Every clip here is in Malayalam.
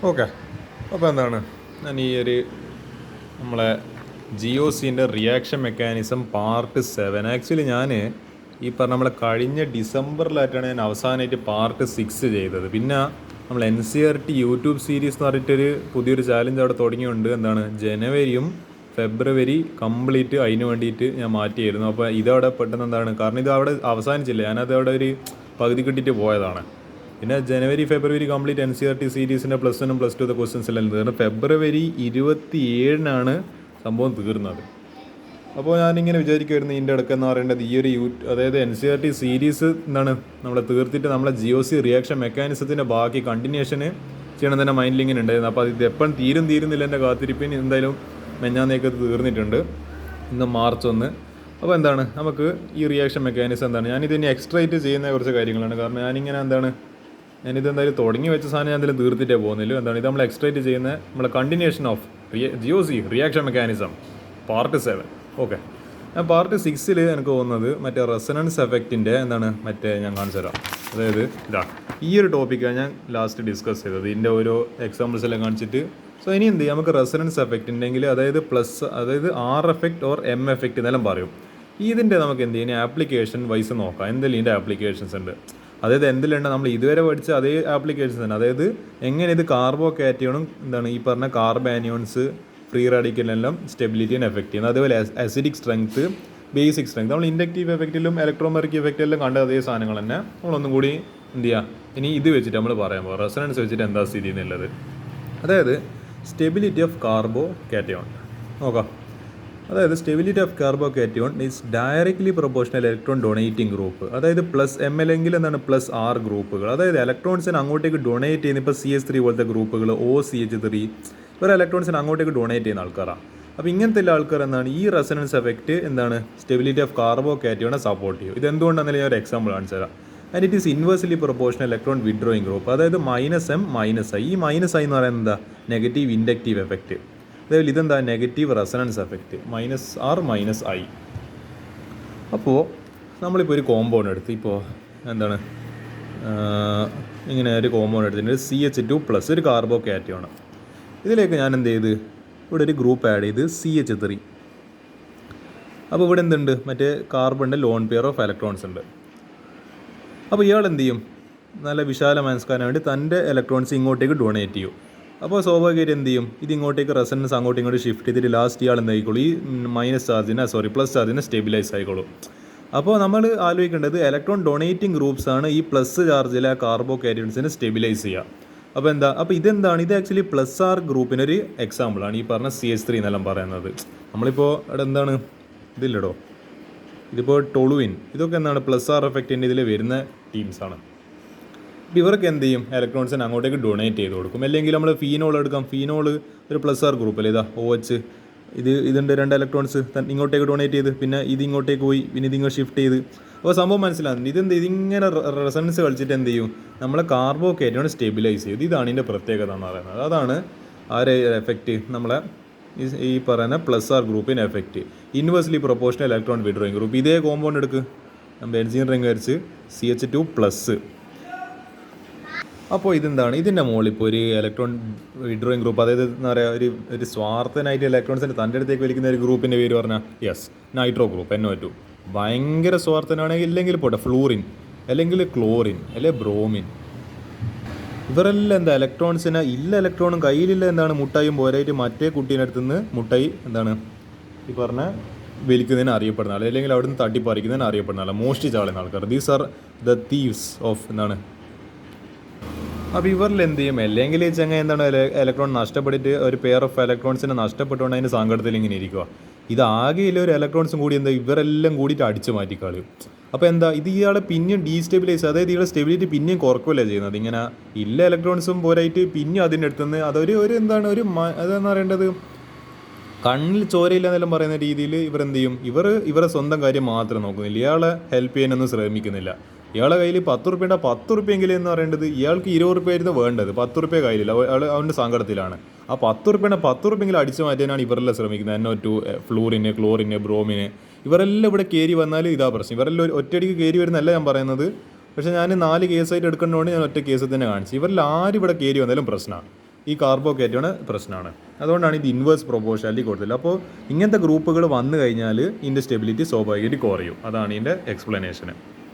ഓക്കെ. അപ്പോൾ എന്താണ് ഞാൻ ഈ ഒരു നമ്മളെ ജിയോസിൻ്റെ റിയാക്ഷൻ മെക്കാനിസം പാർട്ട് 7 ആക്ച്വലി ഞാൻ ഈ പറഞ്ഞ നമ്മളെ കഴിഞ്ഞ ഡിസംബറിലായിട്ടാണ് ഞാൻ അവസാനമായിട്ട് പാർട്ട് 6 ചെയ്തത്. പിന്നെ നമ്മൾ NCERT യൂട്യൂബ് സീരീസ് എന്ന് പറഞ്ഞിട്ടൊരു പുതിയൊരു ചാലഞ്ച് അവിടെ തുടങ്ങിയുണ്ട്. എന്താണ് ജനുവരിയും ഫെബ്രുവരി കംപ്ലീറ്റ് അതിന് വേണ്ടിയിട്ട് ഞാൻ മാറ്റിയായിരുന്നു. അപ്പോൾ ഇതവിടെ പെട്ടെന്ന് എന്താണ് കാരണം ഇത് അവിടെ അവസാനിച്ചില്ല, ഞാനത് അവിടെ ഒരു പകുതി കിട്ടിയിട്ട് പോയതാണ്. പിന്നെ ജനുവരി ഫെബ്രുവരി കംപ്ലീറ്റ് NCERT സീരീസിൻ്റെ +1 +2 ക്വസ്റ്റ്യൻസ് എല്ലാം തീർന്നു. ഫെബ്രുവരി 27 സംഭവം തീർന്നത്. അപ്പോൾ ഞാനിങ്ങനെ വിചാരിക്കുമായിരുന്നു ഇതിൻ്റെ ഇടയ്ക്കെന്ന് പറയേണ്ടത് ഈ ഒരു അതായത് NCERT സീരീസ് എന്താണ് നമ്മളെ തീർത്തിട്ട് നമ്മളെ GOC റിയാക്ഷൻ മെക്കാനിസത്തിൻ്റെ ബാക്കി കണ്ടിന്യൂഷന് ചെയ്യണം തന്നെ മൈൻഡിൽ ഇങ്ങനെ ഉണ്ടായിരുന്നു. അപ്പോൾ ഇത് എപ്പോഴും തീരുന്നില്ല എൻ്റെ കാത്തിരിപ്പിന്. എന്തായാലും മെഞ്ഞാന്നേക്ക് തീർന്നിട്ടുണ്ട്. ഇന്ന് മാർച്ച് 1. അപ്പോൾ എന്താണ് നമുക്ക് ഈ റിയാക്ഷൻ മെക്കാനിസം എന്താണ് ഞാനിതിന് എക്സ്ട്രായിട്ട് ചെയ്യുന്ന കുറച്ച് കാര്യങ്ങളാണ്. കാരണം ഞാനിങ്ങനെ എന്താണ് ഞാനിത് എന്തായാലും തുടങ്ങി വെച്ച സാധനം ഞാൻ എന്തെങ്കിലും തീർത്തിട്ടേ പോകുന്നില്ല. എന്താണ് ഇത് നമ്മൾ എക്സ്ട്രായിട്ട് ചെയ്യുന്ന നമ്മളെ continuation of GOC reaction mechanism part 7. Okay, ഞാൻ പാർട്ട് 6 എനിക്ക് തോന്നുന്നത് മറ്റേ റെസണൻസ് എഫക്റ്റിൻ്റെ എന്താണ് ഞാൻ കാണിച്ചു തരാം. അതായത് ഈ ഒരു ടോപ്പിക്കാണ് ഞാൻ ലാസ്റ്റ് ഡിസ്കസ് ചെയ്തത്. ഇതിൻ്റെ ഓരോ എക്സാമ്പിൾസ് എല്ലാം കാണിച്ചിട്ട്. സോ ഇനി എന്ത് ചെയ്യും, നമുക്ക് റെസണൻസ് എഫക്റ്റ് ഉണ്ടെങ്കിൽ അതായത് അതായത് R effect or M effect എന്നെല്ലാം പറയും. ഇതിൻ്റെ നമുക്ക് എന്ത് ചെയ്യുന്നത് ആപ്ലിക്കേഷൻ വൈസ് നോക്കാം. എന്തെങ്കിലും ഇതിൻ്റെ ആപ്ലിക്കേഷൻസ് ഉണ്ട്. അതായത് എന്തിലുണ്ട് നമ്മൾ ഇതുവരെ പഠിച്ച അതേ ആപ്ലിക്കേഷൻസ് തന്നെ. അതായത് എങ്ങനെ ഇത് കാർബോ കാറ്റയോണും എന്താണ് ഈ പറഞ്ഞ കാർബാനിയോൺസ് ഫ്രീ റാഡിക്കലെല്ലാം സ്റ്റെബിലിറ്റിനെ എഫക്റ്റ് ചെയ്യുന്നത്. അതുപോലെ അസിഡിക് സ്ട്രെങ്ത്ത്, ബേസിക് സ്ട്രെങ്ത്ത്, നമ്മൾ ഇൻഡക്റ്റീവ് എഫക്റ്റിലും ഇലക്ട്രോമെറിക് എഫക്റ്റിലും കണ്ട അതേ സാധനങ്ങൾ തന്നെ നമ്മളൊന്നും കൂടി എന്ത് ചെയ്യുക ഇനി ഇത് വെച്ചിട്ട് നമ്മൾ പറയാൻ പോകും റെസണൻസ് വെച്ചിട്ട് എന്താ സ്ഥിതി എന്നുള്ളത്. അതായത് സ്റ്റെബിലിറ്റി ഓഫ് കാർബോ കാറ്റയോൺ നോക്കാം. അതായത് stability of carbo cation is directly proportional electron donating group. അതായത് +M അല്ലെങ്കിൽ എന്താണ് +R ഗ്രൂപ്പുകൾ. അതായത് ഇലക്ട്രോൺസിന് അങ്ങോട്ടേക്ക് ഡൊണേറ്റ് ചെയ്യുന്ന ഇപ്പോൾ CH3 പോലത്തെ ഗ്രൂപ്പുകൾ, OCH3 ഇവർ ഇലക്ട്രോൺസിന് അങ്ങോട്ടേക്ക് ഡൊണേറ്റ് ചെയ്യുന്ന ആൾക്കാരാണ്. അപ്പോൾ ഇങ്ങനത്തെ എല്ലാ ആൾക്കാർ എന്താണ് ഈ റെസണൻസ് എഫക്റ്റ് എന്താണ് സ്റ്റെബിലിറ്റി ഓഫ് കാർബോ കാറ്റയോണെ സപ്പോർട്ട് ചെയ്യും. ഇത് എന്തുകൊണ്ടാണെന്ന് ഞാൻ ഒരു എക്സാമ്പിൾ കാണിച്ചു തരാം. And it is inversely proportional electron withdrawing group. അതായത് -M -I. ഈ -I എന്ന് പറയുന്നത് എന്താ നെഗറ്റീവ് ഇൻഡക്റ്റീവ് എഫക്റ്റ്. അതേപോലെ ഇതെന്താ negative resonance effect -R -I. അപ്പോൾ നമ്മളിപ്പോൾ ഒരു കോമ്പൗണ്ട് എടുത്ത് ഇപ്പോൾ എന്താണ് ഇങ്ങനെ ഒരു കോമ്പൗണ്ട് എടുത്തിട്ട് CH2+ ഒരു കാർബോ കാറ്റയോൺ. ഇതിലേക്ക് ഞാൻ എന്ത് ചെയ്ത് ഇവിടെ ഒരു ഗ്രൂപ്പ് ആഡ് ചെയ്ത് CH3. അപ്പോൾ ഇവിടെ എന്തുണ്ട് മറ്റേ കാർബണിൻ്റെ ലോൺ പെയർ ഓഫ് ഇലക്ട്രോൺസ് ഉണ്ട്. അപ്പോൾ ഇയാൾ എന്ത് ചെയ്യും നല്ല വിശാല മനസ്കാരന് വേണ്ടി തൻ്റെ ഇലക്ട്രോൺസ് ഇങ്ങോട്ടേക്ക് ഡൊണേറ്റ് ചെയ്യും. അപ്പോൾ സ്വാഭാവികമായിട്ട് എന്ത് ചെയ്യും ഇത് ഇങ്ങോട്ടേക്ക് റെസണൻസ് അങ്ങോട്ടും ഇങ്ങോട്ട് ഷിഫ്റ്റ് ചെയ്തിട്ട് ലാസ്റ്റ് ഇയാൾ എന്തായിക്കോളൂ ഈ പ്ലസ് ചാർജിനെ സ്റ്റെബിലൈസ് ആയിക്കോളൂ. അപ്പോൾ നമ്മൾ ആലോചിക്കേണ്ടത് ഇലക്ട്രോൺ ഡൊണേറ്റിംഗ് ഗ്രൂപ്പ്സ് ആണ് ഈ പ്ലസ് ചാർജിലെ കാർബോ കാറ്റയോൺസിനെ സ്റ്റെബിലൈസ് ചെയ്യുക. അപ്പോൾ അപ്പോൾ ഇതെന്താണ് ഇത് ആക്ച്വലി +R ഗ്രൂപ്പിനൊരു എക്സാമ്പിളാണ് ഈ പറഞ്ഞ CH3 എന്നെല്ലാം പറയുന്നത്. നമ്മളിപ്പോൾ ഇവിടെ എന്താണ് ഇതില്ലടോ ഇതിപ്പോൾ ടൊളുവിൻ ഇതൊക്കെ എന്താണ് +R എഫക്റ്റിൻ്റെ ഇതിൽ വരുന്ന ടീംസാണ്. അപ്പോൾ ഇവർക്ക് എന്ത് ചെയ്യും ഇലക്ട്രോൺസിന് അങ്ങോട്ടേക്ക് ഡൊണേറ്റ് ചെയ്ത് കൊടുക്കും. അല്ലെങ്കിൽ നമ്മൾ ഫീനോൾ എടുക്കാം. ഫീനോൾ ഒരു +R ഗ്രൂപ്പല്ലേ, ഇതാ OH ഇതിൻ്റെ 2 ഇലക്ട്രോൺസ് ഇങ്ങോട്ടേക്ക് ഡൊണേറ്റ് ചെയ്ത് പിന്നെ ഇത് ഇങ്ങോട്ടേക്ക് പോയി പിന്നെ ഇതിങ്ങോട്ട് ഷിഫ്റ്റ് ചെയ്ത്. അപ്പോൾ സംഭവം മനസ്സിലാകുന്നുണ്ട്. ഇതിങ്ങനെ റെസണൻസ് കളിച്ചിട്ട് എന്ത് ചെയ്യും നമ്മളെ കാർബോ കാറ്റയോൺ സ്റ്റെബിലൈസ് ചെയ്ത്. ഇതാണ് ഇതിൻ്റെ പ്രത്യേകത എന്ന് പറയുന്നത്. അതാണ് ആരെ എഫക്റ്റ് നമ്മളെ ഈ പറയുന്ന +R ഗ്രൂപ്പിൻ്റെ effect inversely proportional electron withdrawing group. ഇതേ കോമ്പൗണ്ട് എടുക്ക് ബെൻസീൻ റിംഗ് വരച്ച് CH2+. അപ്പോൾ ഇതെന്താണ് ഇതിൻ്റെ മുകളിൽ ഇപ്പോൾ ഒരു ഇലക്ട്രോൺ വിഡ്രോയിങ് ഗ്രൂപ്പ്. അതായത് എന്താ പറയുക ഒരു സ്വാർത്ഥനായിട്ട് ഇലക്ട്രോൺസിൻ്റെ തൻ്റെ അടുത്തേക്ക് വലിക്കുന്ന ഒരു ഗ്രൂപ്പിൻ്റെ പേര് പറഞ്ഞാൽ നൈട്രോ ഗ്രൂപ്പ് NO2. ഭയങ്കര സ്വാർത്ഥനാണെങ്കിൽ ഇല്ലെങ്കിൽ പോട്ടെ ഫ്ലൂറിൻ അല്ലെങ്കിൽ ക്ലോറിൻ അല്ലെങ്കിൽ ബ്രോമിൻ. ഇവരെല്ലാം എന്താ ഇലക്ട്രോൺസിനെ ഇലക്ട്രോണും കയ്യിലില്ല എന്താണ് മുട്ടായും പോരായിട്ട് മറ്റേ കുട്ടീൻ്റെ അടുത്തുനിന്ന് മുട്ടായി എന്താണ് ഈ പറഞ്ഞ വലിക്കുന്നതിന് അറിയപ്പെടുന്ന ആൾ അല്ലെങ്കിൽ അവിടെ നിന്ന് തട്ടിപ്പറിക്കുന്നതിന് അറിയപ്പെടുന്ന ആൾ മോഷ്ടിച്ച ആളുന്ന ആൾക്കാർ. These are the thieves of എന്താണ്. അപ്പോൾ ഇവരിൽ എന്ത് ചെയ്യും അല്ലെങ്കിൽ എന്താണ് ഇലക്ട്രോൺ നഷ്ടപ്പെട്ടിട്ട് ഒരു പെയർ ഓഫ് ഇലക്ട്രോൺസിനെ നഷ്ടപ്പെട്ടുകൊണ്ട് അതിൻ്റെ സങ്കടത്തിൽ ഇങ്ങനെ ഇരിക്കുക. ഇതാകെയില്ല ഒരു ഇലക്ട്രോൺസും കൂടി എന്താ ഇവരെല്ലാം കൂടിയിട്ട് അടിച്ചു മാറ്റിക്കളയും. അപ്പോൾ എന്താ ഇത് ഇയാളെ പിന്നെയും ഡീസ്റ്റെബിലൈസ് അതായത് ഇയാളുടെ സ്റ്റെബിലിറ്റി പിന്നെയും കുറക്കുകയല്ലേ ചെയ്യുന്നത്. ഇങ്ങനെ ഇലക്ട്രോൺസും പോരായിട്ട് പിന്നെയും അതിൻ്റെ അടുത്തുനിന്ന് അതൊരു അതെന്ന് പറയേണ്ടത് കണ്ണിൽ ചോരയില്ല എന്നെല്ലാം പറയുന്ന രീതിയിൽ ഇവരെന്ത് ചെയ്യും ഇവരെ സ്വന്തം കാര്യം മാത്രം നോക്കുന്നില്ല. ഇയാളെ ഹെൽപ്പ് ചെയ്യാനൊന്നും ശ്രമിക്കുന്നില്ല. ഇയാളെ കയ്യിൽ 10 റുപ്യയുടെ 10 റുപ്യെങ്കിലും എന്ന് പറയേണ്ടത് ഇയാൾക്ക് 20 റുപ്യ ആയിരുന്നു വേണ്ടത്. 10 റുപ്യ കയ്യിലില്ല. അവൻ്റെ സങ്കടത്തിലാണ്. ആ 10 റുപ്യയുടെ 10 റുപ്യെങ്കിലും അടിച്ചു മാറ്റാനാണ് ഇവരെല്ലാം ശ്രമിക്കുന്നത്. NO2 ഫ്ലൂറിന് ക്ലോറിന് ബ്രോമിന് ഇവരെല്ലാം ഇവിടെ കയറി വന്നാൽ ഇതാ പ്രശ്നം. ഇവരെല്ലാം ഒറ്റയടിക്ക് കയറി വരുന്നല്ല ഞാൻ പറയുന്നത്. പക്ഷേ ഞാൻ 4 കേസായിട്ട് എടുക്കേണ്ടതുകൊണ്ട് ഞാൻ ഒറ്റ കേസ് തന്നെ കാണിച്ചു. ഇവരെല്ലാം ആരും ഇവിടെ കയറി വന്നാലും പ്രശ്നമാണ്. ഈ കാർബോക്കേറ്റോണ് പ്രശ്നമാണ്. അതുകൊണ്ടാണ് ഇത് ഇൻവേഴ്സ് പ്രൊപ്പോർഷനാലിറ്റി കൊടുത്തില്ല. അപ്പോൾ ഇങ്ങനത്തെ ഗ്രൂപ്പുകൾ വന്നു കഴിഞ്ഞാൽ ഇതിൻ്റെ സ്റ്റെബിലിറ്റി സ്വാഭാവികമായിട്ട് കുറയും. അതാണ് ഇതിൻ്റെ എക്സ്പ്ലനേഷന്.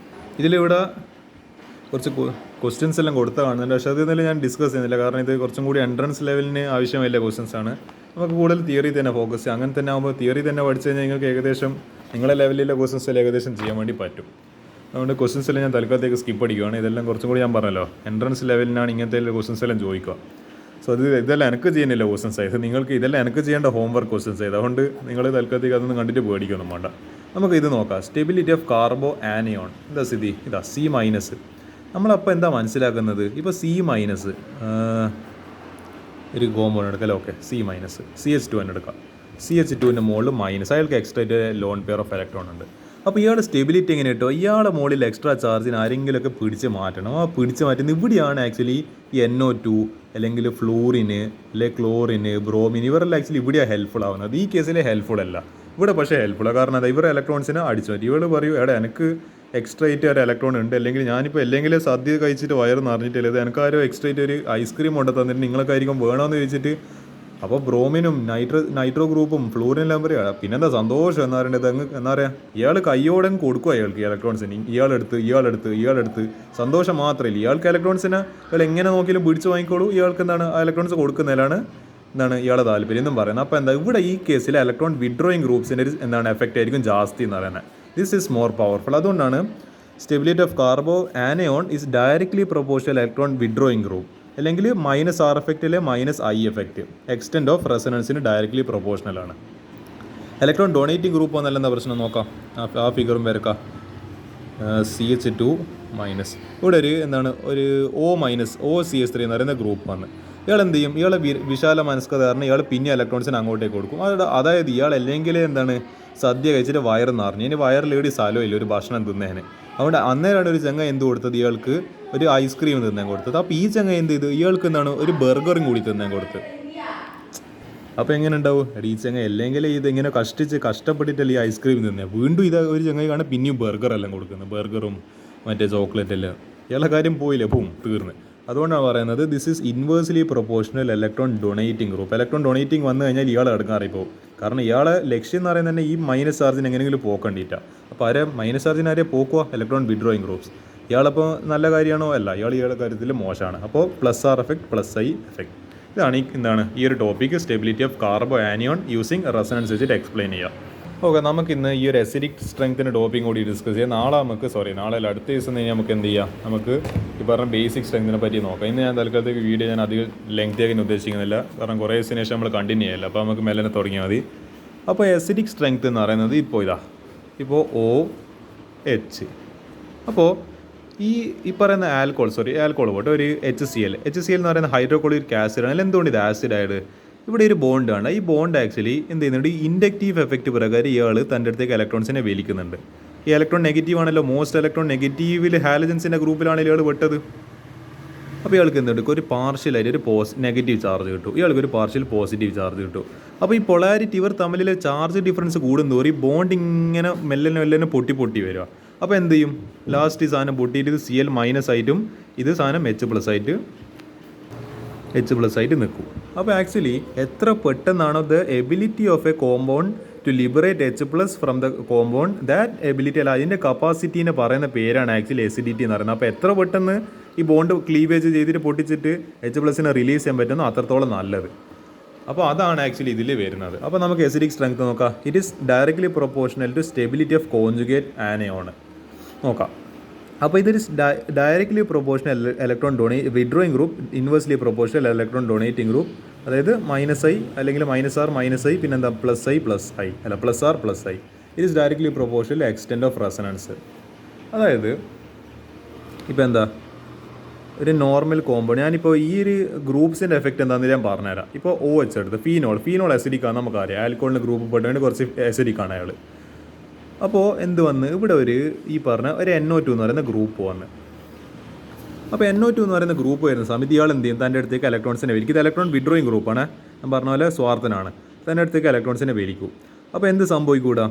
ഇതിലിവിടെ കുറച്ച് ക്വസ്റ്റ്യൻസ് എല്ലാം കൊടുത്ത കാണുന്നുണ്ട്. പക്ഷേ അതൊന്നും ഞാൻ ഡിസ്കസ് ചെയ്യുന്നില്ല, കാരണം ഇത് കുറച്ചും കൂടി എൻട്രൻസ് ലെവലിന് ആവശ്യമില്ല ക്വസ്റ്റ്യൻസ് ആണ്. നമുക്ക് കൂടുതൽ തിയറി തന്നെ ഫോക്കസ് ചെയ്യാം. അങ്ങനെ തന്നെ ആകുമ്പോൾ തിയറി തന്നെ പഠിച്ചു കഴിഞ്ഞാൽ നിങ്ങൾക്ക് ഏകദേശം നിങ്ങളെ ലെവലിലെ ക്വസ്റ്റ്യൻസ് എല്ലാം ഏകദേശം ചെയ്യാൻ വേണ്ടി പറ്റും. അതുകൊണ്ട് ക്വസ്റ്റ്യൻസ് എല്ലാം ഞാൻ തൽക്കാലത്തേക്ക് സ്കിപ്പ് അടിക്കുകയാണ്. ഇതെല്ലാം കുറച്ചും കൂടി ഞാൻ പറഞ്ഞല്ലോ എൻട്രൻസ് ലെവലിനാണ് ഇങ്ങനത്തെ ക്വസ്റ്റ്യൻസ് എല്ലാം ചോദിക്കുക. സോ ഇതെല്ലാം എനിക്ക് ചെയ്യുന്നില്ല ക്വസ്റ്റ്യൻസ് ആയത്, നിങ്ങൾക്ക് ഇതെല്ലാം എനിക്ക് ചെയ്യേണ്ട ഹോംവർക്ക് ക്വസ്റ്റ്യൻസ് ആയത്. അതുകൊണ്ട് നിങ്ങൾ തൽക്കാലത്തേക്ക് അതൊന്നും കണ്ടിട്ട് പേടിക്കൊന്നും വേണ്ട. നമുക്ക് ഇത് നോക്കാം. Stability of carbo anion. എന്താ സ്ഥിതി? ഇതാ C-. നമ്മളപ്പോൾ എന്താ മനസ്സിലാക്കുന്നത്? ഇപ്പോൾ C- ഒരു കോമ്പൗണ്ട് എടുക്കാം. ഓക്കെ, C-, CH2 തന്നെ എടുക്കാം. CH2ൻ്റെ മുകളിൽ മൈനസ്, അയാൾക്ക് extra lone pair of electron ഉണ്ട്. അപ്പോൾ ഇയാളുടെ സ്റ്റെബിലിറ്റി എങ്ങനെ കിട്ടും? ഇയാളുടെ മുകളിൽ എക്സ്ട്രാ ചാർജിന് ആരെങ്കിലുമൊക്കെ പിടിച്ച് മാറ്റണം. ആ പിടിച്ച് മാറ്റുന്നത് ഇവിടെയാണ് ആക്ച്വലി ഈ NO2 അല്ലെങ്കിൽ ഫ്ലൂറിന് അല്ലെങ്കിൽ ക്ലോറിന് ബ്രോമിന് ഇവരെല്ലാം ആക്ച്വലി ഇവിടെയാണ് ഹെൽപ്ഫുൾ ആവുന്നത്. ഈ കേസിൽ ഹെൽപ്ഫുൾ അല്ല, ഇവിടെ പക്ഷേ ഹെൽപ്ഫുള്ളാണ്. കാരണം അതാ ഇവരുടെ ഇലക്ട്രോൺസിനെ അടിച്ചു മാറ്റി. ഇവർ പറയും എടാ എനിക്ക് എക്സ്ട്രാ ആയിട്ട് ഒരു ഇലക്ട്രോൺ ഉണ്ട്, അല്ലെങ്കിൽ ഞാനിപ്പോൾ അല്ലെങ്കിൽ സദ്യ കഴിച്ചിട്ട് വയറ് നിറഞ്ഞിട്ടില്ല, എനിക്ക് ആരോ എക്സ്ട്രാ ആയിട്ട് ഒരു ഐസ്ക്രീം കൊണ്ട് തന്നിട്ട് നിങ്ങളൊക്കെ ആയിരിക്കും വേണമെന്ന് ചോദിച്ചിട്ട്. അപ്പോൾ ബ്രോമിനും നൈട്രോ ഗ്രൂപ്പും ഫ്ലൂറിനെല്ലാം പറയുക പിന്നെന്താ സന്തോഷം എന്നാ പറയേണ്ടത്. എന്താ പറയുക, ഇയാൾ കയ്യോടെ കൊടുക്കും അയാൾക്ക് ഇലക്ട്രോൺസിന്. ഇയാളെടുത്ത് സന്തോഷം മാത്രമല്ല, ഇയാൾക്ക് ഇലക്ട്രോൺസിനെ ഇയാൾ എങ്ങനെ നോക്കിയാലും പിടിച്ച് വാങ്ങിക്കോളൂ. ഇയാൾക്ക് എന്താണ് ആ ഇലക്ട്രോൺസ് കൊടുക്കുന്നതിലാണ് എന്താണ് ഇയാളെ താല്പര്യം എന്നും പറയുന്നത്. അപ്പോൾ എന്താ ഇവിടെ ഈ കേസിൽ ഇലക്ട്രോൺ വിഡ്രോയിങ് ഗ്രൂപ്പ്സിൻ്റെ ഒരു എന്താണ് എഫക്റ്റ് ആയിരിക്കും ജാസ്തി എന്ന് പറയുന്നത്. This is more powerful. അതുകൊണ്ടാണ് stability of carbo anion is directly proportional electron withdrawing group, അല്ലെങ്കിൽ -R എഫക്റ്റിലെ -I എഫക്റ്റ് എക്സ്റ്റെൻഡ് ഓഫ് റെസൊണൻസിന് ഡയറക്ട്ലി പ്രൊപ്പോർഷണലാണ്. ഇലക്ട്രോൺ ഡൊണേറ്റിംഗ് ഗ്രൂപ്പ് വന്നല്ല എന്താ പ്രശ്നം നോക്കാം. ആ ഫിഗറും വരക്കാം. CH2-. ഇവിടെ ഒരു എന്താണ് ഒരു OCH3 എന്ന് പറയുന്ന ഗ്രൂപ്പ് വന്ന് ഇയാൾ എന്ത് ചെയ്യും? ഇയാളെ വിശാല മനസ്കത കാരണം ഇയാൾ പിന്നെ ഇലക്ട്രോൺസിന് അങ്ങോട്ടേക്ക് കൊടുക്കും. അതായത് ഇയാൾ അല്ലെങ്കിൽ എന്താണ് സദ്യ കഴിച്ചിട്ട് വയറ് നിറഞ്ഞു, ഇനി വയറിലേടി സ്ഥലമില്ല ഒരു ഭക്ഷണം തിന്നേന്. അതുകൊണ്ട് അന്നേരമാണ് ഒരു ചങ്ങ എന്ത് കൊടുത്തത്? ഇയാൾക്ക് ഒരു ഐസ്ക്രീം തിന്നാൻ കൊടുത്തത്. അപ്പോൾ ഈ ചങ്ങ എന്ത് ചെയ്തു? ഇയാൾക്ക് എന്താണ് ഒരു ബർഗറും കൂടി തിന്നാൻ കൊടുത്ത്. അപ്പോൾ എങ്ങനെ ഉണ്ടാവും? ഈ ചങ്ങ അല്ലെങ്കിൽ ഇതിങ്ങനെ കഷ്ടപ്പെട്ടിട്ടല്ലേ ഈ ഐസ്ക്രീം തിന്നേ. വീണ്ടും ഇത് ഒരു ചങ്ങ കാണാൻ പിന്നെയും ബർഗറെല്ലാം കൊടുക്കുന്നത്, ബർഗറും മറ്റേ ചോക്ലേറ്റ് എല്ലാം. ഇയാളുടെ കാര്യം പോയില്ലേ, തീർന്ന്. അതുകൊണ്ടാണ് പറയുന്നത് this is inversely proportional electron donating group. Electron donating വന്നു കഴിഞ്ഞാൽ ഇയാൾ എടുക്കാറിപ്പോൾ. കാരണം ഇയാളെ ലക്ഷ്യം എന്ന് പറയുന്നത് തന്നെ ഈ മൈനസ് ചാർജിന് എങ്ങനെയെങ്കിലും പോക്കേണ്ടിയിട്ടാണ്. അപ്പോൾ മൈനസ് ചാർജിന് ആരെ പോക്കുക? Electron withdrawing groups. ഇയാളപ്പോൾ നല്ല കാര്യമാണോ? അല്ല, ഇയാളുടെ കാര്യത്തിൽ മോശമാണ്. അപ്പോൾ +R എഫക്റ്റ് +I എഫക്റ്റ്. ഇതാണ് എന്താണ് ഈ ഒരു topic, stability of carbo anion using resonance വെച്ചിട്ട് എക്സ്പ്ലെയിൻ ചെയ്യാം. ഓക്കെ, നമുക്കിന്ന് ഈ ഒരു എസിഡിക് സ്ട്രെങ്ത്തിൻ്റെ ടോപ്പിക് കൂടി ഡിസ്കസ് ചെയ്യാം. നാളെ അടുത്ത ദിവസം തന്നെ നമുക്ക് എന്ത് ചെയ്യാം? നമുക്ക് ഈ പറഞ്ഞ ബേസിക് സ്ട്രെങ്ത്തിനെ പറ്റി നോക്കാം. ഇന്ന് ഞാൻ തൽക്കാലത്തേക്ക് വീഡിയോ ഞാൻ അധികം ലെങ്തി ആക്കാൻ ഉദ്ദേശിക്കുന്നില്ല, കാരണം കുറേ ദിവസത്തിന് ശേഷം നമ്മൾ കണ്ടിന്യൂ ചെയ്യില്ല. അപ്പോൾ നമുക്ക് മെല്ലനെ തുടങ്ങിയാൽ മതി. അപ്പോൾ എസിഡിക് സ്ട്രെങ്ത്ത് എന്ന് പറയുന്നത് ഇപ്പോൾ OH. അപ്പോൾ ഈ പറയുന്ന ആൽക്കോൾ പോട്ടെ, ഒരു HCl എന്ന് പറയുന്ന ഹൈഡ്രോക്ലോറിക് ആസിഡാണ്. അല്ലെങ്കിൽ എന്തുകൊണ്ട് ഇത് ആസിഡായത്? ഇവിടെ ഒരു ബോണ്ടാണ്. ഈ ബോണ്ട് ആക്ച്വലി എന്ത് ചെയ്യുന്നുണ്ട്? ഈ ഇൻഡക്റ്റീവ് എഫക്റ്റ് പ്രകാരം ഇയാൾ തൻ്റെ അടുത്തേക്ക് ഇലക്ട്രോൺസിനെ വലിക്കുന്നുണ്ട്. ഈ ഇലക്ട്രോൺ നെഗറ്റീവ് ആണല്ലോ, മോസ്റ്റ് ഇലക്ട്രോൺ നെഗറ്റീവിൽ ഹാലജൻസിൻ്റെ ഗ്രൂപ്പിലാണെങ്കിൽ ഇയാൾ വിട്ടത്. അപ്പോൾ ഇയാൾക്ക് എന്തുണ്ട്? ഒരു പാർഷ്യലായിട്ട് ഒരു നെഗറ്റീവ് ചാർജ് കിട്ടും, ഇയാൾക്ക് ഒരു പാർഷ്യൽ പോസിറ്റീവ് ചാർജ് കിട്ടും. അപ്പോൾ ഈ പൊളാരിറ്റി ഇവർ തമ്മിലെ ചാർജ് ഡിഫറൻസ് കൂടുന്തോറും ഈ ബോണ്ട് ഇങ്ങനെ മെല്ലനെ പൊട്ടി വരിക. അപ്പോൾ എന്ത് ചെയ്യും? ലാസ്റ്റ് ഈ സാധനം പൊട്ടിയിട്ട് ഇത് Cl- ആയിട്ടും ഇത് സാധനം H+ ആയിട്ട് നിൽക്കും. അപ്പോൾ ആക്ച്വലി എത്ര പെട്ടെന്നാണോ the ability of a compound to liberate H+ from the compound, that ability അല്ല അതിൻ്റെ കപ്പാസിറ്റീനെ പറയുന്ന പേരാണ് ആക്ച്വലി എസിഡിറ്റി എന്ന് പറയുന്നത്. അപ്പോൾ എത്ര പെട്ടെന്ന് ഈ ബോണ്ട് ക്ലീവേജ് ചെയ്തിട്ട് പൊട്ടിച്ചിട്ട് H+നെ റിലീസ് ചെയ്യാൻ പറ്റുന്നോ അത്രത്തോളം നല്ലത്. അപ്പോൾ അതാണ് ആക്ച്വലി ഇതിൽ വരുന്നത്. അപ്പോൾ നമുക്ക് എസിഡിക് സ്ട്രെങ്ത് നോക്കാം. It is directly proportional to stability of conjugate anion നോക്കാം. അപ്പോൾ ഇതൊരു directly proportional electron withdrawing group, inversely proportional electron donating group. അതായത് -I അല്ലെങ്കിൽ -R -I പിന്നെന്താ +I അല്ല +R+I. It is directly proportional extent of resonance. അതായത് ഇപ്പോൾ എന്താ ഒരു നോർമൽ കോമ്പൗണ്ട്, ഞാനിപ്പോൾ ഈ ഒരു ഗ്രൂപ്പ്സിൻ്റെ എഫക്റ്റ് എന്താണെന്ന് ഞാൻ പറഞ്ഞുതരാം. ഇപ്പോൾ OH എടുത്ത് ഫീനോൾ അസിഡിക്കാണ് നമുക്കറിയാം. ആൽക്കോളിൻ്റെ ഗ്രൂപ്പ് പെട്ടുകൊണ്ട് കുറച്ച് അസിഡിക്കാണ് അയാൾ. അപ്പോൾ എന്ത് വന്ന് ഇവിടെ ഈ പറഞ്ഞ ഒരു NO2 എന്ന് പറയുന്ന ഗ്രൂപ്പ് വന്ന്. അപ്പോൾ NO2 എന്ന് പറയുന്ന ഗ്രൂപ്പ് വരുന്ന സമയത്ത് ഇയാൾ എന്ത് ചെയ്യും? തൻ്റെ അടുത്തേക്ക് ഇലക്ട്രോൺസിനെ വലിക്കും. ഇത് ഇലക്ട്രോൺ വിഡ്രോയിങ് ഗ്രൂപ്പാണ്, ഞാൻ പറഞ്ഞ പോലെ സ്വാർത്ഥനാണ്. തൻ്റെ അടുത്തേക്ക് ഇലക്ട്രോൺസിനെ വലിക്കും. അപ്പോൾ എന്ത് സംഭവിക്കൂടാ?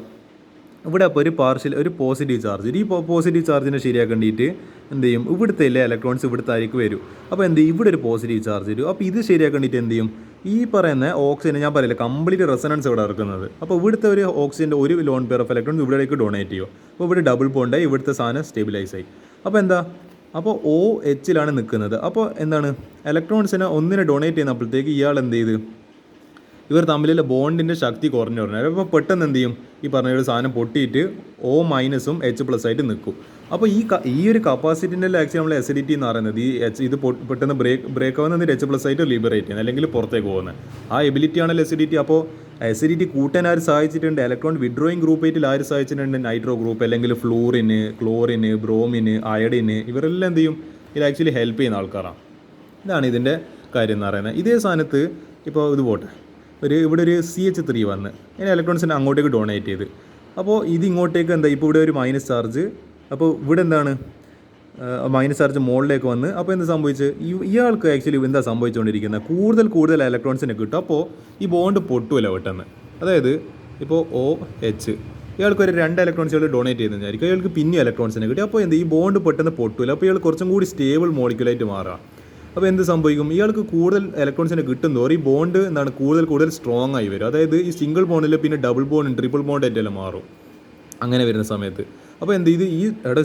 ഇവിടെ അപ്പോൾ ഒരു പോസിറ്റീവ് ചാർജ് ഈ പോസിറ്റീവ് ചാർജിനെ ശരിയാക്കേണ്ടിയിട്ട് എന്ത് ചെയ്യും, ഇവിടുത്തെ എല്ലാ ഇലക്ട്രോൺസ് ഇവിടുത്തെ ആയിരിക്കും വരും. അപ്പോൾ എന്ത് ചെയ്യും, ഇവിടെ ഒരു പോസിറ്റീവ് ചാർജ് വരും. അപ്പോൾ ഇത് ശരിയാക്കേണ്ടിയിട്ട് എന്ത് ചെയ്യും, ഈ പറയുന്ന ഓക്സിജൻ ഞാൻ പറയില്ല കംപ്ലീറ്റ് റെസണൻസ് ഇവിടെ ഇറക്കുന്നത്. അപ്പോൾ ഇവിടുത്തെ ഒരു ഓക്സിജൻ്റെ ഒരു ലോൺ പെയർ ഓഫ് ഇലക്ട്രോൺസ് ഇവിടേക്ക് ഡൊണേറ്റ് ചെയ്യും. അപ്പോൾ ഇവിടെ ഡബിൾ ബോണ്ടായി ഇവിടുത്തെ സാധനം സ്റ്റെബിലൈസ് ആയി. അപ്പോൾ എന്താ, അപ്പോൾ OH നിൽക്കുന്നത്. അപ്പോൾ എന്താണ്, ഇലക്ട്രോൺസിനെ ഒന്നിനെ ഡൊണേറ്റ് ചെയ്യുന്നപ്പോഴത്തേക്ക് ഇയാൾ എന്ത് ചെയ്ത് ഇവർ തമ്മിലുള്ള ബോണ്ടിൻ്റെ ശക്തി കുറഞ്ഞു പറഞ്ഞാൽ അപ്പോൾ പെട്ടെന്ന് എന്ത് ചെയ്യും, ഈ പറഞ്ഞ ഒരു സാധനം പൊട്ടിയിട്ട് O- H+ ആയിട്ട് നിൽക്കും. അപ്പോൾ ഈ ഒരു കപ്പാസിറ്റിൻ്റെ ആക്ച്വലി നമ്മൾ എസിഡിറ്റി എന്ന് പറയുന്നത് ഈ ഇത് പെട്ടെന്ന് ബ്രേക്ക് ആവുന്നത് H+ ആയിട്ട് ലിബറേറ്റ് ചെയ്യുന്നത് അല്ലെങ്കിൽ പുറത്തേക്ക് പോകുന്നത് ആ എബിലിറ്റിയാണല്ലോ എസിഡിറ്റി. അപ്പോൾ എസിഡിറ്റി കൂട്ടാൻ ആര് സഹായിച്ചിട്ടുണ്ട്, ഇലക്ട്രോൺ വിഡ്രോയിങ് ഗ്രൂപ്പായിട്ട് ആര് സഹായിച്ചിട്ടുണ്ട്, നൈട്രോ ഗ്രൂപ്പ് അല്ലെങ്കിൽ ഫ്ലൂറിന്, ക്ലോറിന്, ബ്രോമിന്, അയഡിന്, ഇവരെല്ലാം എന്ത് ചെയ്യും, ഇത് ആക്ച്വലി ഹെൽപ്പ് ചെയ്യുന്ന ആൾക്കാരാണ്. ഇതാണ് ഇതിൻ്റെ കാര്യം എന്ന് പറയുന്നത്. ഇതേ സ്ഥാനത്ത് ഇപ്പോൾ ഇത് പോട്ടെ, ഇവിടെ ഒരു CH3 വന്ന് ഇങ്ങനെ ഇലക്ട്രോൺസിനെ അങ്ങോട്ടേക്ക് ഡൊണേറ്റ് ചെയ്ത്, അപ്പോൾ ഇത് ഇങ്ങോട്ടേക്ക് എന്താ, ഇപ്പോൾ ഇവിടെ ഒരു മൈനസ് ചാർജ്, അപ്പോൾ ഇവിടെ എന്താണ് മൈനസ് ചാർജ് മുകളിലേക്ക് വന്ന്, അപ്പോൾ എന്ത് സംഭവിച്ച് ഇയാൾക്ക് ആക്ച്വലി എന്താ സംഭവിച്ചുകൊണ്ടിരിക്കുന്നത്, കൂടുതൽ ഇലക്ട്രോൺസിനെ കിട്ടും. അപ്പോൾ ഈ ബോണ്ട് പൊട്ടുമല്ലോ പെട്ടെന്ന്. അതായത് ഇപ്പോൾ OH ഇയാൾക്ക് ഒരു 2 ഇലക്ട്രോൺസുകൾ ഡൊണേറ്റ് ചെയ്യുന്നതായിരിക്കും, ഇയാൾക്ക് പിന്നെ ഇലക്ട്രോൺസിനെ കിട്ടി. അപ്പോൾ എന്ത് ഈ ബോണ്ട് പെട്ടെന്ന് പൊട്ടുമല്ലോ, അപ്പോൾ ഇയാൾ കുറച്ചും കൂടി സ്റ്റേബിൾ മോളിക്യൂലായിട്ട് മാറാം. അപ്പോൾ എന്ത് സംഭവിക്കും, ഇയാൾക്ക് കൂടുതൽ ഇലക്ട്രോൺസിനെ കിട്ടുന്നതോറും ഈ ബോണ്ട് എന്താണ് കൂടുതൽ സ്ട്രോങ് ആയി വരും. അതായത് ഈ സിംഗിൾ ബോണ്ടിൽ പിന്നെ ഡബിൾ ബോണ്ട്, ട്രിപ്പിൾ ബോണ്ട് ആയിട്ടെല്ലാം മാറും അങ്ങനെ വരുന്ന സമയത്ത്. അപ്പോൾ എന്ത് ഇത് ഈ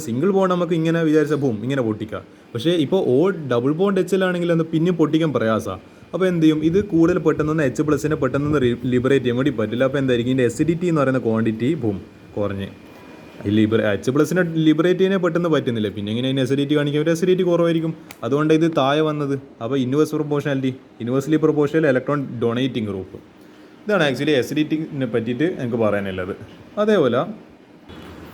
സിംഗിൾ ബോണ്ട് നമുക്ക് ഇങ്ങനെ വിചാരിച്ച ഇങ്ങനെ പൊട്ടിക്കാം. പക്ഷേ ഇപ്പോൾ ഡബിൾ ബോണ്ട് HL എന്താ പിന്നെയും പൊട്ടിക്കാൻ പ്രയാസമാണ്. അപ്പോൾ എന്ത് ചെയ്യും, ഇത് കൂടുതൽ പെട്ടെന്ന് H+നെ പെട്ടെന്ന് ലിബറേറ്റ് ചെയ്യാൻ വേണ്ടി പറ്റില്ല. അപ്പോൾ എന്തായിരിക്കും, ഇതിൻ്റെ എസിഡിറ്റി എന്ന് പറയുന്ന ക്വാണ്ടിറ്റി കുറഞ്ഞ് H+നെ ലിബറേറ്റ് ചെയ്യാനേ പെട്ടെന്ന് പറ്റുന്നില്ല. പിന്നെ എങ്ങനെ അതിന് എസിഡിറ്റി കാണിക്കാൻ പറ്റും, എസിഡിറ്റി കുറവായിരിക്കും. അതുകൊണ്ട് ഇത് താഴെ വന്നത്. അപ്പോൾ inversely proportional electron donating group. ഇതാണ് ആക്ച്വലി എസിഡിറ്റിനെ പറ്റിയിട്ട് എനിക്ക് പറയാനുള്ളത്. അതേപോലെ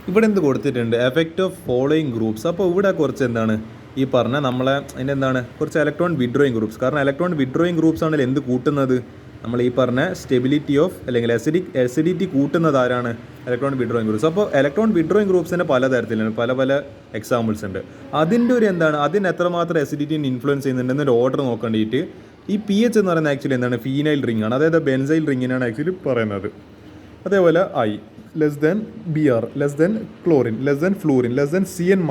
ഇവിടെ എന്ത് കൊടുത്തിട്ടുണ്ട്, എഫക്റ്റ് ഓഫ് ഫോളോയിങ് ഗ്രൂപ്പ്സ്. അപ്പോൾ ഇവിടെ കുറച്ച് എന്താണ് ഈ പറഞ്ഞ നമ്മളെ അതിൻ്റെ എന്താണ് കുറച്ച് ഇലക്ട്രോൺ വിഡ്രോയിങ് ഗ്രൂപ്പ്സ്. കാരണം ഇലക്ട്രോൺ വിഡ്രോയിങ് ഗ്രൂപ്പ്സ് ആണെങ്കിൽ എന്ത് കൂട്ടുന്നത്, നമ്മൾ ഈ പറഞ്ഞ സ്റ്റെബിലിറ്റി ഓഫ് അല്ലെങ്കിൽ എസിഡിറ്റി കൂട്ടുന്നത് ആരാണ്, ഇലക്ട്രോൺ വിഡ്രോയിങ് ഗ്രൂപ്പ്സ്. അപ്പോൾ ഇലക്ട്രോൺ വിഡ്രോയിങ് ഗ്രൂപ്പ്സിൻ്റെ പലതരത്തിലാണ്, പല എക്സാമ്പിൾസ് ഉണ്ട്. അതിൻ്റെ ഒരു എന്താണ്, അതിന് എത്രമാത്രം എസിഡിറ്റിനെ ഇൻഫ്ലുവൻസ് ചെയ്യുന്നുണ്ടെന്നൊരു ഓർഡർ നോക്കേണ്ടിയിട്ട് ഈ PH എന്ന് പറയുന്നത് ആക്ച്വലി എന്താണ്, ഫീനൈൽ റിംഗ് ആണ്. അതായത് ബെൻസൈൽ റിങ്ങിനാണ് ആക്ച്വലി പറയുന്നത്. അതേപോലെ I Br chlorine fluorine Cn-.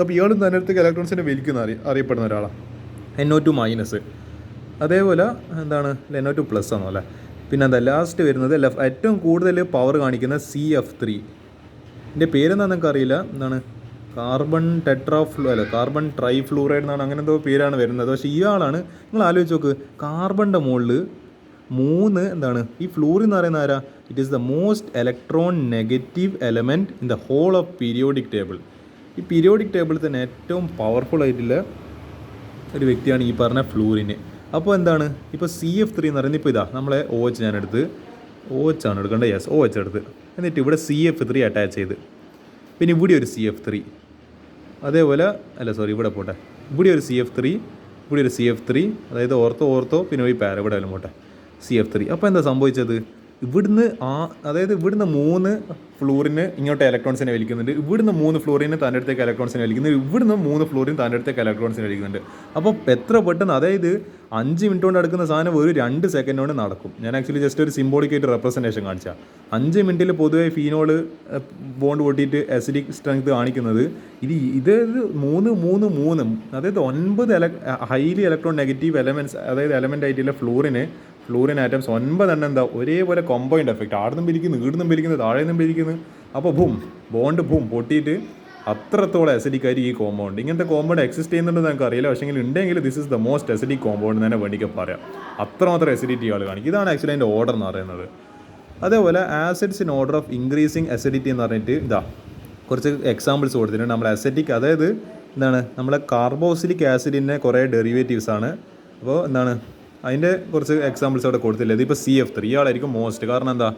അപ്പോൾ ഇയാളും തന്നെ അടുത്തേക്ക് ഇലക്ട്രോൺസിനെ വലിക്കുന്ന അറിയപ്പെടുന്ന ഒരാളാണ് NO2-. അതേപോലെ എന്താണ് NO2+ ആണോ അല്ലേ. പിന്നെ എന്താ ലാസ്റ്റ് വരുന്നത് ഏറ്റവും കൂടുതൽ പവർ കാണിക്കുന്ന CF3. ഇതിൻ്റെ പേരെന്താണെന്ന് നിങ്ങൾക്ക് അറിയില്ല, എന്താണ് കാർബൺ ട്രൈഫ്ലൂറൈഡ് എന്നാണ് അങ്ങനെ എന്തോ പേരാണ് വരുന്നത്. പക്ഷേ ഇയാളാണ്, നിങ്ങൾ ആലോചിച്ച് നോക്ക്, കാർബണിൻ്റെ മുകളിൽ 3 എന്താണ് ഈ ഫ്ലൂറിൻ എന്ന് പറയുന്ന ആരാ, it is the most electron negative element in the whole of periodic table. ഈ പീരിയോഡിക് ടേബിളിൽ തന്നെ ഏറ്റവും പവർഫുൾ ആയിട്ടുള്ള ഒരു വ്യക്തിയാണ് ഈ പറഞ്ഞ ഫ്ലൂറിന്. അപ്പോൾ എന്താണ് ഇപ്പോൾ CF3 എന്ന് പറയുന്നത്, ഇപ്പോൾ ഇതാ നമ്മളെ OH ഞാനെടുത്ത് OH ആണ് എടുക്കേണ്ടത്, OH എടുത്ത് എന്നിട്ട് ഇവിടെ CF3 അറ്റാച്ച് ചെയ്ത്, പിന്നെ ഇവിടെ ഒരു CF3, അതേപോലെ ഇവിടെ പോട്ടെ, ഇവിടെ ഒരു CF3, അതായത് ഓർത്തോ പിന്നെ ഈ പാര ഇവിടെ പോട്ടെ CF3. അപ്പോൾ എന്താ സംഭവിച്ചത്, ഇവിടുന്ന് അതായത് ഇവിടുന്ന് 3 ഫ്ലൂറിന് ഇങ്ങോട്ട് ഇലക്ട്രോൺസിനെ വലിക്കുന്നുണ്ട്, ഇവിടുന്ന് 3 ഫ്ലൂറിന് തൻ്റെ അടുത്തേക്ക് ഇലക്ട്രോൺസിനെ വലിക്കുന്നുണ്ട്, ഇവിടുന്ന് 3 ഫ്ലൂറിന് തൻ്റെ അടുത്തേക്ക് ഇലക്ട്രോൺസിനെ വലിക്കുന്നുണ്ട്. അപ്പോൾ എത്ര പെട്ടെന്ന്, അതായത് 5 മിനിറ്റ് കൊണ്ട് നടക്കുന്ന സാധനം ഒരു 2 സെക്കൻഡ് കൊണ്ട് നടക്കും. ഞാൻ ആക്ച്വലി ജസ്റ്റ് ഒരു സിംബോളിക്കായിട്ട് റെപ്രസെൻറ്റേഷൻ കാണിച്ചാൽ 5 മിനിറ്റിൽ പൊതുവെ ഫീനോള് ബോണ്ട് പൊട്ടിയിട്ട് അസിഡിക് സ്ട്രെങ്ത് കാണിക്കുന്നത് ഇത് 3 അതായത് 9 ഹൈലി ഇലക്ട്രോൺ നെഗറ്റീവ് എലമെൻറ്റ്സ്, അതായത് എലമെൻ്റ് ആയിട്ടുള്ള ഫ്ലൂറിൻ ആറ്റംസ് 9 എണ്ണം എന്താ ഒരേപോലെ കോമ്പൗണ്ട് എഫക്റ്റ്, ആടുന്നും പിരിക്കുന്നു, ഈടുന്നും പിരിക്കുന്നു, താഴെന്നും പിരിക്കുന്നു. അപ്പോൾ ബോണ്ട് പൊട്ടിയിട്ട് അത്രത്തോളം അസിഡിക് ആയിട്ട് ഈ കോമ്പൗണ്ട്. ഇങ്ങനത്തെ കോമ്പൗണ്ട് എക്സിസ്റ്റ് ചെയ്യുന്നുണ്ടെന്ന് നമുക്ക് അറിയില്ല, പക്ഷേ ഉണ്ടെങ്കിൽ this is the most acidic compound തന്നെ വേണ്ടിക്ക് പറയാം. അത്രമാത്രം അസിഡിറ്റി ആൾ കാണിക്കും. ഇതാണ് ആക്ച്വലി അതിൻ്റെ ഓർഡർ എന്ന് പറയുന്നത്. അതേപോലെ acids in order of increasing acidity എന്ന് പറഞ്ഞിട്ട് കുറച്ച് എക്സാമ്പിൾസ് കൊടുത്തിട്ടുണ്ട്. നമ്മൾ അസിഡിക്, അതായത് എന്താണ് നമ്മളെ കാർബോക്സിലിക് ആസിഡിൻ്റെ കുറേ ഡെറിവേറ്റീവ്സ് ആണ്. അപ്പോൾ എന്താണ് അതിൻ്റെ കുറച്ച് എക്സാമ്പിൾസ് അവിടെ കൊടുത്തില്ല. ഇതിപ്പോൾ CF3 ഇയാളായിരിക്കും മോസ്റ്റ്. കാരണം എന്താ,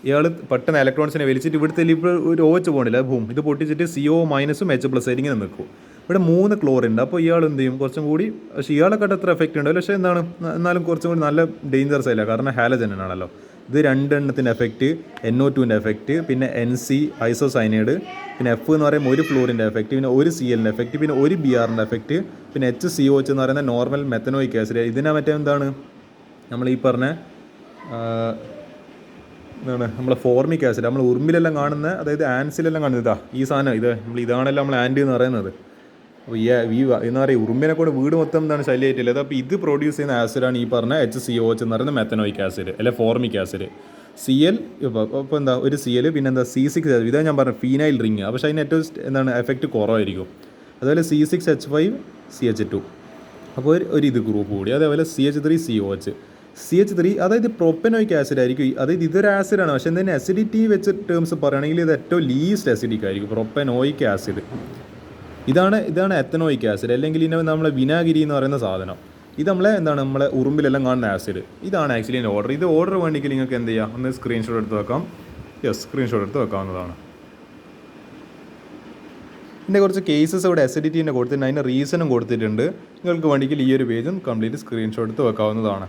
ഇയാൾ പെട്ടെന്ന് ഇലക്ട്രോൺസിനെ വലിച്ചിട്ട് ഇവിടുത്തെ ഇപ്പോൾ ഒരു OH പോകണില്ല, ഇത് പൊട്ടിച്ചിട്ട് CO- H+ ഇങ്ങനെ നിൽക്കും. ഇവിടെ 3 ക്ലോറിൻ ഉണ്ട്. അപ്പോൾ ഇയാൾ എന്ത് ചെയ്യും, കുറച്ചും കൂടി, പക്ഷേ ഇയാളെക്കാട്ട് അത്ര എഫക്റ്റ് ഉണ്ട്, പക്ഷേ എന്താണ് എന്നാലും കുറച്ചും കൂടി നല്ല ഡേഞ്ചറസ് ആയില്ല, കാരണം ഹാലജൻ ആണല്ലോ. ഇത് 2 എണ്ണത്തിൻ്റെ എഫക്റ്റ്, NO2ൻ്റെ എഫക്റ്റ്, പിന്നെ NC ഐസോസൈനൈഡ്, പിന്നെ F എന്ന് പറയുമ്പോൾ ഒരു ഫ്ലൂറിൻ്റെ എഫക്റ്റ്, പിന്നെ ഒരു Cl-ൻ്റെ എഫക്റ്റ്, പിന്നെ ഒരു Br-ൻ്റെ എഫക്റ്റ്, പിന്നെ HCOH എന്ന് പറയുന്ന നോർമൽ മെത്തനോയിക് ആസിഡ്. ഇതിനെ മറ്റേ എന്താണ് നമ്മൾ ഈ പറഞ്ഞ എന്താണ് നമ്മളെ ഫോർമിക് ആസിഡ് നമ്മൾ ഉറുമ്പിലെല്ലാം കാണുന്ന, അതായത് ആൻസിലെല്ലാം കാണുന്നത് ഇതാ ഈ സാധനം, ഇതാണല്ലോ നമ്മൾ ആൻറ്റി എന്ന് പറയുന്നത്. അപ്പോൾ ഈ എന്താ പറയുക, ഉറുമ്പിനെ കൂടെ വീട് മൊത്തം എന്താണ് ശല്യമായിട്ടില്ല. അപ്പോൾ ഇത് പ്രൊഡ്യൂസ് ചെയ്യുന്ന ആസിഡാണ് ഈ പറഞ്ഞ HCOH എന്ന് പറയുന്ന മെത്തനോയിക് ആസിഡ് അല്ലെ ഫോർമിക് ആസിഡ്. Cl ഇപ്പോൾ എന്താ ഒരു Cl, പിന്നെ എന്താ C6, ഇതാ ഞാൻ പറഞ്ഞ ഫീനൈൽ റിങ്. പക്ഷേ അതിന് ഏറ്റവും എന്താണ് എഫക്റ്റ് കുറവായിരിക്കും. അതുപോലെ C6H5CH2, അപ്പോൾ ഒരു ഇത് ഗ്രൂപ്പ് കൂടി. അതേപോലെ CH3COH. CH3 അതായത് പ്രൊപ്പനോയിക് ആസിഡ് ആയിരിക്കും. അതായത് ഇതൊരു ആസിഡാണ്, പക്ഷേ എന്തെങ്കിലും അസിഡിറ്റി വെച്ച് ടേംസ് പറയുകയാണെങ്കിൽ ഇത് ഏറ്റവും ലീസ്റ്റ് അസിഡിക് ആയിരിക്കും, പ്രൊപ്പനോയിക് ആസിഡ്. ഇതാണ് എത്തനോയിക് ആസിഡ്, അല്ലെങ്കിൽ ഇതിനെ നമ്മളെ വിനാഗിരി എന്ന് പറയുന്ന സാധനം. ഇത് നമ്മളെ ഉറുമ്പിലെല്ലാം കാണുന്ന ആസിഡ്. ഇതാണ് ആക്ച്വലി എൻ്റെ ഓർഡർ. ഇത് ഓർഡർ വേണ്ടിയെങ്കിൽ നിങ്ങൾക്ക് എന്ത് ചെയ്യാം, ഒന്ന് സ്ക്രീൻഷോട്ട് എടുത്ത് വെക്കാം. സ്ക്രീൻഷോട്ട് എടുത്ത് വെക്കാവുന്നതാണ്. ഇതിൻ്റെ കുറച്ച് കേസസ് ഇവിടെ അസിഡിറ്റീൻ്റെ കൊടുത്തിട്ടുണ്ട്, അതിൻ്റെ റീസണും കൊടുത്തിട്ടുണ്ട്. നിങ്ങൾക്ക് വേണമെങ്കിൽ ഈ ഒരു പേജും കംപ്ലീറ്റ് സ്ക്രീൻഷോട്ട് എടുത്ത് വെക്കാവുന്നതാണ്.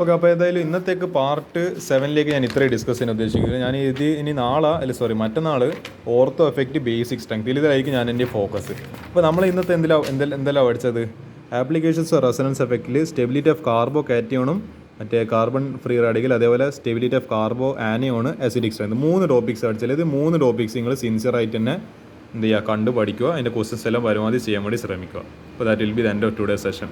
ഓക്കെ, അപ്പോൾ ഏതായാലും ഇന്നത്തേക്ക് പാർട്ട് 7 ഞാൻ ഇത്രയും ഡിസ്കസ് ചെയ്യാൻ ഉദ്ദേശിക്കുന്നത്. ഞാൻ ഇനി മറ്റന്നാൾ ഓർത്തോ എഫക്റ്റ് ബേസിക് സ്ട്രെങ്ത് ഇതിലായിരിക്കും ഞാൻ എൻ്റെ ഫോക്കസ്. അപ്പോൾ നമ്മൾ ഇന്നത്തെ എന്തെല്ലാം പഠിച്ചത്, ആപ്ലിക്കേഷൻസ് ഓഫ് റെസൊണൻസ് എഫക്റ്റിൽ സ്റ്റെബിലിറ്റി ഓഫ് കാർബോ കാറ്റിയോണും മറ്റേ കാർബൺ ഫ്രീ റാഡിക്കൽ, അതേപോലെ stability of carbo anion, acidic strength, 3 topics പഠിച്ചാൽ ഇത് 3 ടോപ്പിക്സ് നിങ്ങൾ സിൻസിയറായിട്ട് തന്നെ എന്ത് ചെയ്യുക, കണ്ടു പഠിക്കുക. അതിൻ്റെ ക്വസ്റ്റ്യൻസ് എല്ലാം പരമാവധി ചെയ്യാൻ വേണ്ടി ശ്രമിക്കുക. അപ്പോൾ that will be the end of today session.